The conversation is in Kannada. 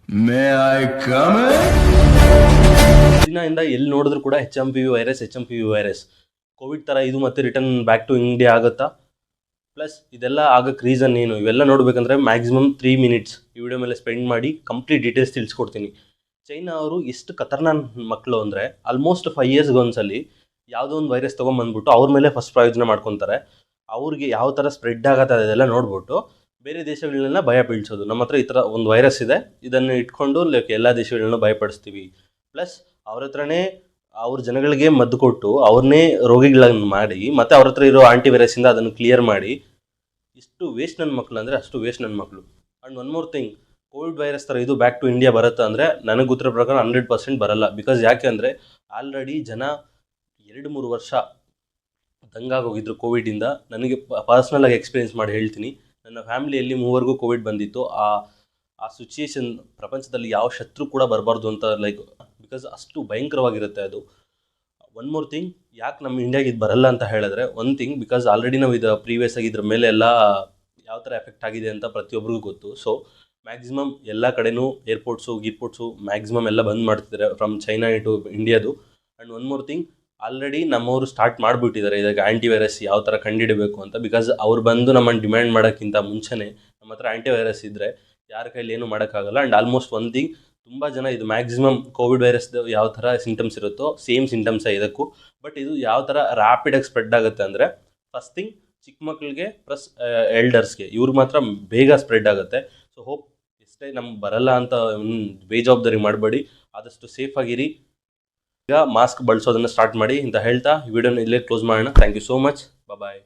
May I come in? ಚೀನಾಯಿಂದ ಎಲ್ಲಿ ನೋಡಿದ್ರು ಕೂಡ H M P V virus covid ಥರ ಇದು ಮತ್ತೆ ರಿಟರ್ನ್ ಬ್ಯಾಕ್ ಟು ಇಂಡಿಯಾ ಆಗುತ್ತಾ? ಪ್ಲಸ್ ಇದೆಲ್ಲ ಆಗಕ್ಕೆ ರೀಸನ್ ಏನು? ಇವೆಲ್ಲ ನೋಡಬೇಕಂದ್ರೆ ಮ್ಯಾಕ್ಸಿಮಮ್ 3 ಮಿನಿಟ್ಸ್ ಈ ವಿಡಿಯೋ ಮೇಲೆ ಸ್ಪೆಂಡ್ ಮಾಡಿ ಕಂಪ್ಲೀಟ್ ಡೀಟೇಲ್ಸ್ ತಿಳಿಸ್ಕೊಡ್ತೀನಿ. ಚೈನಾ ಅವರು ಎಷ್ಟು ಖತರ್ನಾಕ್ ಮಕ್ಕಳು ಅಂದರೆ ಆಲ್ಮೋಸ್ಟ್ 5 ಇಯರ್ಸ್ಗೆ ಒಂದ್ಸಲಿ ಯಾವುದೋ ಒಂದು ವೈರಸ್ ತೊಗೊಂಬಂದ್ಬಿಟ್ಟು ಅವ್ರ ಮೇಲೆ ಫಸ್ಟ್ ಪ್ರಯೋಜನ ಮಾಡ್ಕೊತಾರೆ. ಅವ್ರಿಗೆ ಯಾವ ಥರ ಸ್ಪ್ರೆಡ್ ಆಗತ್ತೆ ಅದೆಲ್ಲ ನೋಡ್ಬಿಟ್ಟು ಬೇರೆ ದೇಶಗಳನ್ನೆಲ್ಲ ಭಯ ಬೀಳ್ಸೋದು. ನಮ್ಮ ಹತ್ರ ಈ ಥರ ಒಂದು ವೈರಸ್ ಇದೆ, ಇದನ್ನು ಇಟ್ಕೊಂಡು ಲೈಕ್ ಎಲ್ಲ ದೇಶಗಳನ್ನೂ ಭಯಪಡಿಸ್ತೀವಿ. ಪ್ಲಸ್ ಅವ್ರ ಹತ್ರನೇ ಅವ್ರ ಜನಗಳಿಗೆ ಮದ್ದು ಕೊಟ್ಟು ಅವ್ರನ್ನೇ ರೋಗಿಗಳನ್ನು ಮಾಡಿ ಮತ್ತೆ ಅವ್ರ ಹತ್ರ ಇರೋ ಆಂಟಿವೈರಸ್ಸಿಂದ ಅದನ್ನು ಕ್ಲಿಯರ್ ಮಾಡಿ ಇಷ್ಟು ವೇಸ್ಟ್ ನನ್ನ ಮಕ್ಕಳು ಅಂದರೆ ಅಷ್ಟು ವೇಸ್ಟ್ ನನ್ನ ಮಕ್ಕಳು. And one more thing, Covid virus ಥರ ಇದು ಬ್ಯಾಕ್ ಟು ಇಂಡಿಯಾ ಬರುತ್ತೆ ಅಂದರೆ ನನಗೆ ಗೊತ್ತಿರೋ ಪ್ರಕಾರ 100% ಬರಲ್ಲ. ಬಿಕಾಸ್ ಯಾಕೆ ಅಂದರೆ ಆಲ್ರೆಡಿ ಜನ 2-3 ವರ್ಷ ದಂಗಾಗೋಗಿದ್ರು ಕೋವಿಡಿಂದ. ನನಗೆ ಪರ್ಸ್ನಲಾಗಿ ಎಕ್ಸ್ಪೀರಿಯೆನ್ಸ್ ಮಾಡಿ ಹೇಳ್ತೀನಿ. ನನ್ನ ಫ್ಯಾಮಿಲಿಯಲ್ಲಿ 3 ಕೋವಿಡ್ ಬಂದಿತ್ತು. ಆ ಸಿಚುಯೇಷನ್ ಪ್ರಪಂಚದಲ್ಲಿ ಯಾವ ಶತ್ರು ಕೂಡ ಬರಬಾರ್ದು ಅಂತ ಲೈಕ್ ಬಿಕಾಸ್ ಅಷ್ಟು ಭಯಂಕರವಾಗಿರುತ್ತೆ ಅದು. ಒನ್ ಮೋರ್ ಥಿಂಗ್, ಯಾಕೆ ನಮ್ಮ ಇಂಡಿಯಾಗೆ ಇದು ಬರಲ್ಲ ಅಂತ ಹೇಳಿದ್ರೆ ಒನ್ ಥಿಂಗ್, ಬಿಕಾಸ್ ಆಲ್ರೆಡಿ ನಾವು ಇದು ಪ್ರೀವಿಯಸ್ ಆಗಿ ಇದ್ರ ಮೇಲೆ ಎಲ್ಲ ಯಾವ ಥರ ಎಫೆಕ್ಟ್ ಆಗಿದೆ ಅಂತ ಪ್ರತಿಯೊಬ್ಬರಿಗೂ ಗೊತ್ತು. ಸೊ ಮ್ಯಾಕ್ಸಿಮಮ್ ಎಲ್ಲ ಕಡೆನೂ ಏರ್ಪೋರ್ಟ್ಸು ಮ್ಯಾಕ್ಸಿಮಮ್ ಎಲ್ಲ ಬಂದ್ ಮಾಡ್ತಿದ್ದಾರೆ ಫ್ರಮ್ ಚೈನಾ ಟು ಇಂಡಿಯಾದು. And one more thing, already ನಮ್ಮವರು ಸ್ಟಾರ್ಟ್ ಮಾಡಿಬಿಟ್ಟಿದ್ದಾರೆ ಇದಕ್ಕೆ ಆ್ಯಂಟಿವೈರಸ್ ಯಾವ ಥರ ಕಂಡುಹಿಡಬೇಕು ಅಂತ. ಬಿಕಾಸ್ ಅವ್ರು ಬಂದು ನಮ್ಮನ್ನು ಡಿಮ್ಯಾಂಡ್ ಮಾಡೋಕ್ಕಿಂತ ಮುಂಚೆನೇ ನಮ್ಮ ಹತ್ರ ಆ್ಯಂಟಿವೈರಸ್ ಇದ್ದರೆ ಯಾರ ಕೈಲಿ ಏನೂ ಮಾಡೋಕ್ಕಾಗಲ್ಲ. ಆ್ಯಂಡ್ ಆಲ್ಮೋಸ್ಟ್ ಒನ್ ಥಿಂಗ್, ತುಂಬ ಜನ ಇದು ಮ್ಯಾಕ್ಸಿಮಮ್ ಕೋವಿಡ್ ವೈರಸ್ದು ಯಾವ ಥರ ಸಿಂಟಮ್ಸ್ ಇರುತ್ತೋ ಸೇಮ್ ಸಿಂಟಮ್ಸೇ ಇದಕ್ಕೂ. ಬಟ್ ಇದು ಯಾವ ಥರ ರ್ಯಾಪಿಡಾಗಿ ಸ್ಪ್ರೆಡ್ ಆಗುತ್ತೆ ಅಂದರೆ ಫಸ್ಟ್ ಥಿಂಗ್ ಚಿಕ್ಕ ಮಕ್ಕಳಿಗೆ ಪ್ಲಸ್ ಎಲ್ಡರ್ಸ್ಗೆ ಇವ್ರಿಗೆ ಮಾತ್ರ ಬೇಗ ಸ್ಪ್ರೆಡ್ ಆಗುತ್ತೆ. ಸೊ ಹೋಪ್ ಎಷ್ಟೇ ನಮ್ಗೆ ಬರಲ್ಲ ಅಂತ ಬೇಜವಾಬ್ದಾರಿ ಮಾಡಬೇಡಿ, ಆದಷ್ಟು ಸೇಫಾಗಿರಿ. ಈಗ ಮಾಸ್ಕ್ ಬಳಸೋದನ್ನು ಸ್ಟಾರ್ಟ್ ಮಾಡಿ ಅಂತ ಹೇಳ್ತಾ ಈ ವಿಡಿಯೋನ ಇಲ್ಲೇ ಕ್ಲೋಸ್ ಮಾಡೋಣ. Thank you so much. Bye.